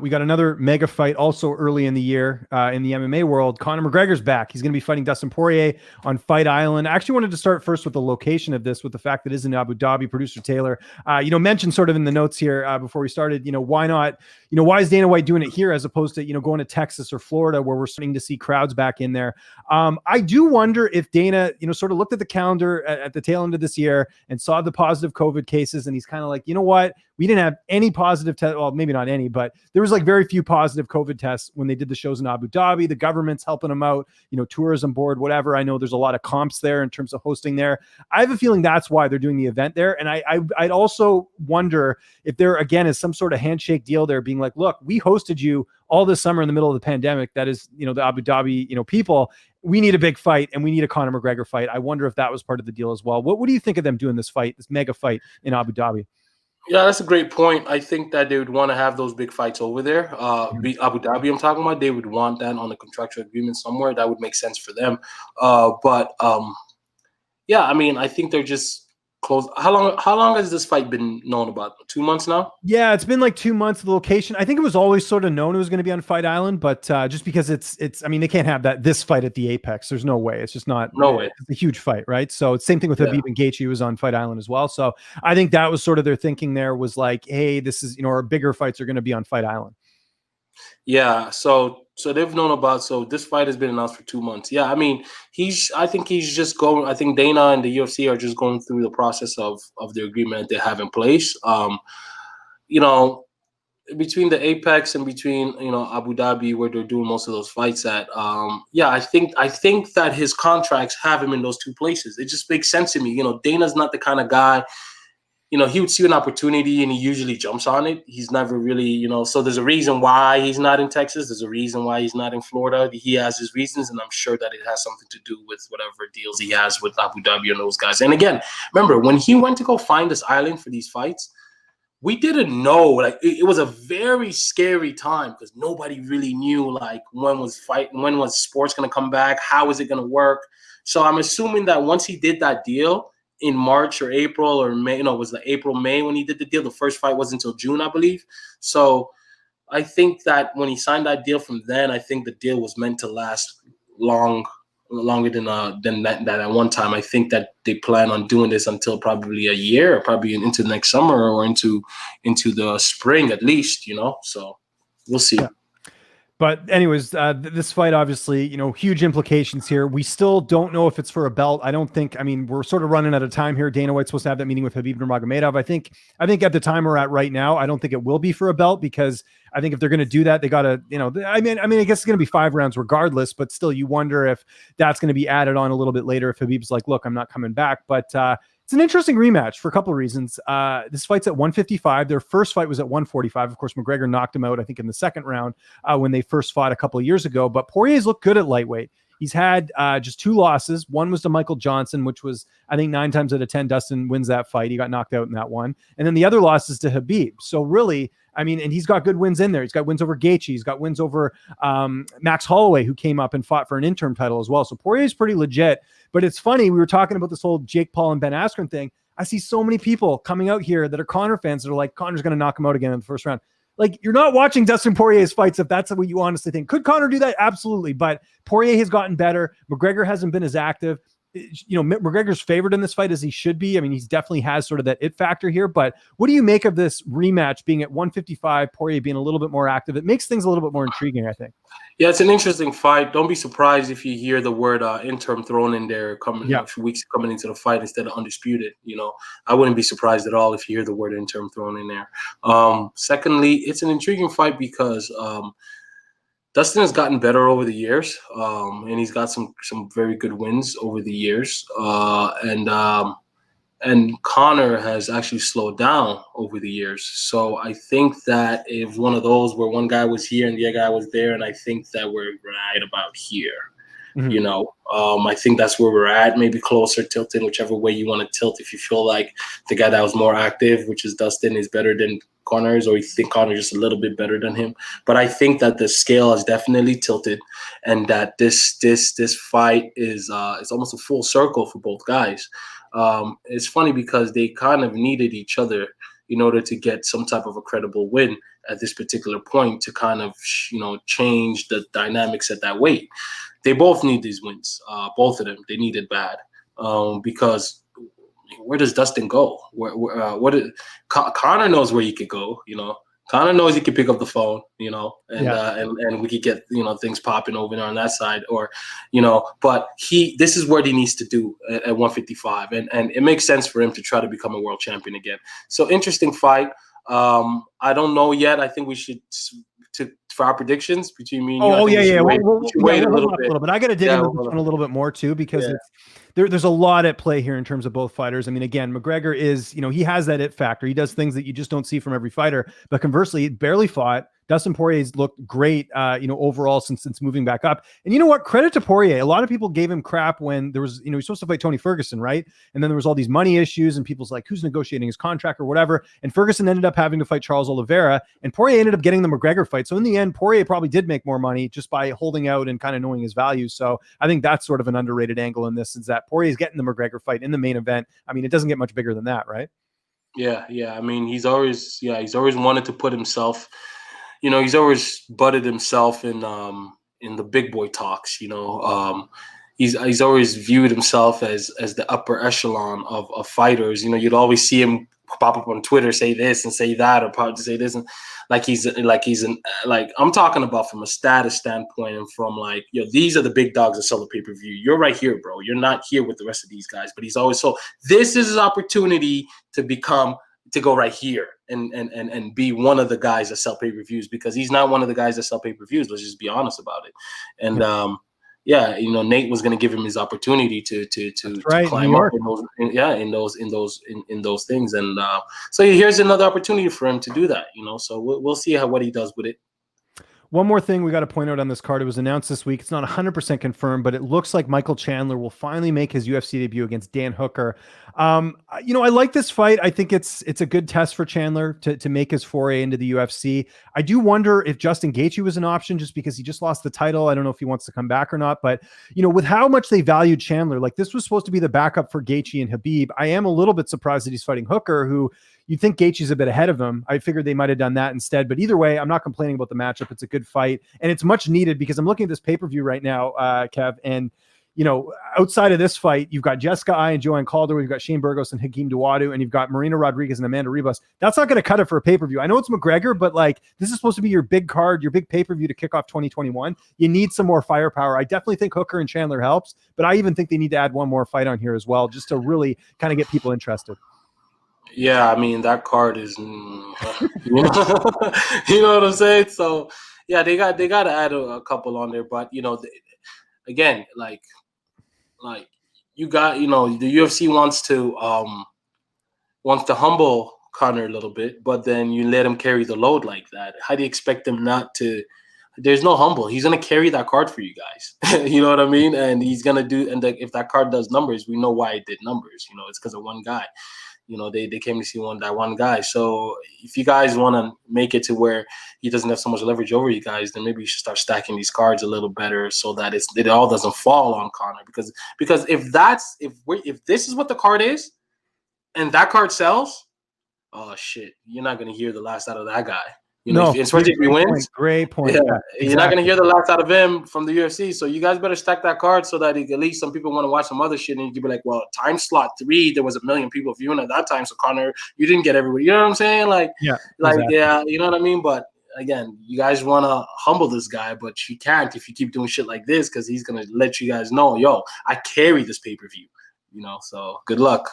We got another mega fight also early in the year in the MMA world. Conor McGregor's back. He's going to be fighting Dustin Poirier on Fight Island. I actually wanted to start first with the location of this, with the fact that it is in Abu Dhabi. Producer Taylor, mentioned sort of in the notes here before we started, why not, why is Dana White doing it here as opposed to, going to Texas or Florida where we're starting to see crowds back in there? I do wonder if Dana, sort of looked at the calendar at the tail end of this year and saw the positive COVID cases. And he's kind of like, you know what? We didn't have any positive tests. Well, maybe not any, but there was like very few positive COVID tests when they did the shows in Abu Dhabi. The government's helping them out, tourism board, whatever. I know there's a lot of comps there in terms of hosting there. I have a feeling that's why they're doing the event there. And I'd also wonder if there, again, is some sort of handshake deal there being like, look, we hosted you all this summer in the middle of the pandemic. That is, the Abu Dhabi, people. We need a big fight and we need a Conor McGregor fight. I wonder if that was part of the deal as well. What do you think of them doing this fight, this mega fight in Abu Dhabi? Yeah, that's a great point. I think that they would want to have those big fights over there. Abu Dhabi, I'm talking about, they would want that on a contractual agreement somewhere. That would make sense for them. Yeah, I mean, I think they're just close. How long has this fight been known about? 2 months now? Yeah, it's been like 2 months. The location, I think it was always sort of known it was going to be on Fight Island, but just because it's, I mean, they can't have this fight at the Apex. There's no way. It's just not. No way. It's a huge fight, right? So it's same thing with Habib and Gaethje, who was on Fight Island as well. So I think that was sort of their thinking there, was like, hey, this is, our bigger fights are going to be on Fight Island. Yeah, so they've known about, so this fight has been announced for 2 months. Yeah, I mean, I think he's just going, I think Dana and the UFC are just going through the process of the agreement they have in place. Between the Apex and between, Abu Dhabi, where they're doing most of those fights at, I think that his contracts have him in those two places. It just makes sense to me. Dana's not the kind of guy, he would see an opportunity and he usually jumps on it. He's never really, so there's a reason why he's not in Texas. There's a reason why he's not in Florida. He has his reasons, and I'm sure that it has something to do with whatever deals he has with Abu Dhabi and those guys. And again, remember, when he went to go find this island for these fights, we didn't know. Like, it was a very scary time because nobody really knew, like, when was sports going to come back? How is it going to work? So I'm assuming that once he did that deal in March or April or May, it was like April, May when he did the deal. The first fight wasn't until June, I believe. So I think that when he signed that deal from then, I think the deal was meant to last longer than that at one time. I think that they plan on doing this until probably a year, or probably into next summer or into the spring at least, so we'll see. Yeah. But anyways, this fight, obviously, huge implications here. We still don't know if it's for a belt. I mean, we're sort of running out of time here. Dana White's supposed to have that meeting with Habib Nurmagomedov. I think at the time we're at right now, I don't think it will be for a belt, because I think if they're going to do that, they got to, I guess it's going to be 5 rounds regardless, but still you wonder if that's going to be added on a little bit later if Habib's like, look, I'm not coming back. But it's an interesting rematch for a couple of reasons. This fight's at 155. Their first fight was at 145. Of course, McGregor knocked him out, I think, in the second round when they first fought a couple of years ago. But Poirier's looked good at lightweight. He's had just 2 losses. One was to Michael Johnson, which was, I think, 9 times out of 10, Dustin wins that fight. He got knocked out in that one. And then the other loss is to Habib. So really, and he's got good wins in there. He's got wins over Gaethje. He's got wins over Max Holloway, who came up and fought for an interim title as well. So Poirier's pretty legit. But it's funny, we were talking about this whole Jake Paul and Ben Askren thing. I see so many people coming out here that are Conor fans that are like, Conor's going to knock him out again in the first round. Like, you're not watching Dustin Poirier's fights if that's what you honestly think. Could Conor do that? Absolutely. But Poirier has gotten better. McGregor hasn't been as active. McGregor's favored in this fight as he should be. I mean, he's definitely has sort of that it factor here. But what do you make of this rematch being at 155, Poirier being a little bit more active? It makes things a little bit more intriguing, I think. Yeah, it's an interesting fight. Don't be surprised if you hear the word interim thrown in there a few weeks coming into the fight instead of undisputed. I wouldn't be surprised at all if you hear the word interim thrown in there. Secondly, it's an intriguing fight because Dustin has gotten better over the years, and he's got some very good wins over the years. And Conor has actually slowed down over the years. So I think that it was one of those where one guy was here and the other guy was there, and I think that we're right about here. Mm-hmm. I think that's where we're at, maybe closer, tilting, whichever way you want to tilt. If you feel like the guy that was more active, which is Dustin, is better than Conor's, or you think Conor just a little bit better than him. But I think that the scale has definitely tilted, and that this fight is almost a full circle for both guys. It's funny because they kind of needed each other in order to get some type of a credible win at this particular point to kind of, change the dynamics at that weight. They both need these wins. Both of them, they need it bad, because where does Dustin go? Conor knows where he could go, Conor knows he can pick up the phone, and we could get, things popping over there on that side, or, but this is what he needs to do at 155, and it makes sense for him to try to become a world champion again. So interesting fight. I don't know yet. I think we should for our predictions between me and you. Oh yeah. Wait a little bit. I got to dig into this one a little bit more too, because there's a lot at play here in terms of both fighters. I mean, again, McGregor is, he has that it factor. He does things that you just don't see from every fighter. But conversely, he barely fought. Dustin Poirier's looked great, overall since moving back up. And you know what? Credit to Poirier. A lot of people gave him crap when there was, he was supposed to fight Tony Ferguson, right? And then there was all these money issues, and people's like, who's negotiating his contract or whatever. And Ferguson ended up having to fight Charles Oliveira, and Poirier ended up getting the McGregor fight. So in the end, Poirier probably did make more money just by holding out and kind of knowing his value. So I think that's sort of an underrated angle in this, is that Poirier's getting the McGregor fight in the main event. I mean, it doesn't get much bigger than that, right? Yeah. I mean, he's always wanted to put himself. He's always butted himself in the big boy talks. He's always viewed himself as the upper echelon of fighters. You'd always see him pop up on Twitter, say this and say that, or probably say this, and I'm talking about from a status standpoint, and from these are the big dogs that sell the pay-per-view. You're right here, bro. You're not here with the rest of these guys. But he's always, so this is his opportunity to go right here and be one of the guys that sell pay-per-views, because he's not one of the guys that sell pay-per-views. Let's just be honest about it. And Nate was going to give him his opportunity to climb up in those things. And so here's another opportunity for him to do that. So we'll see what he does with it. One more thing we got to point out on this card. It was announced this week. It's not 100% confirmed, but it looks like Michael Chandler will finally make his UFC debut against Dan Hooker. I like this fight. I think it's a good test for Chandler to make his foray into the UFC. I do wonder if Justin Gaethje was an option, just because he just lost the title. I don't know if he wants to come back or not, but with how much they valued Chandler, this was supposed to be the backup for Gaethje and Khabib. I am a little bit surprised that he's fighting Hooker, who you'd think Gaethje's a bit ahead of him. I figured they might have done that instead. But either way, I'm not complaining about the matchup. It's a good fight, and it's much needed, because I'm looking at this pay-per-view right now, Kev, and outside of this fight, you've got Jessica Ai and Joanne Calder, you've got Shane Burgos and Hakeem Dawodu, and you've got Marina Rodriguez and Amanda Ribas. That's not going to cut it for a pay-per-view. I know it's McGregor, but this is supposed to be your big card, your big pay-per-view to kick off 2021. You need some more firepower. I definitely think Hooker and Chandler helps, but I even think they need to add one more fight on here as well, just to really kind of get people interested. Yeah, I mean, that card is, you know what I'm saying? So, yeah, they got to add a couple on there. But, again, you got, the UFC wants to humble Conor a little bit, but then you let him carry the load like that. How do you expect him not to? There's no humble. He's going to carry that card for you guys. You know what I mean? And he's going to do, and if that card does numbers, we know why it did numbers. It's because of one guy. They came to see that one guy. So if you guys want to make it to where he doesn't have so much leverage over you guys, then maybe you should start stacking these cards a little better, so that it all doesn't fall on Conor. Because if this is what the card is, and that card sells, oh shit, you're not gonna hear the last out of that guy. Especially if he wins. Great point. Yeah, exactly. You're not going to hear the last out of him from the UFC. So you guys better stack that card, so that at least some people want to watch some other shit, and you can be like, well, time slot 3, there was 1 million people viewing at that time. So Conor, you didn't get everybody. You know what I'm saying? Exactly. Yeah, you know what I mean? But again, you guys want to humble this guy, but you can't if you keep doing shit like this, because he's going to let you guys know, yo, I carry this pay-per-view. So good luck.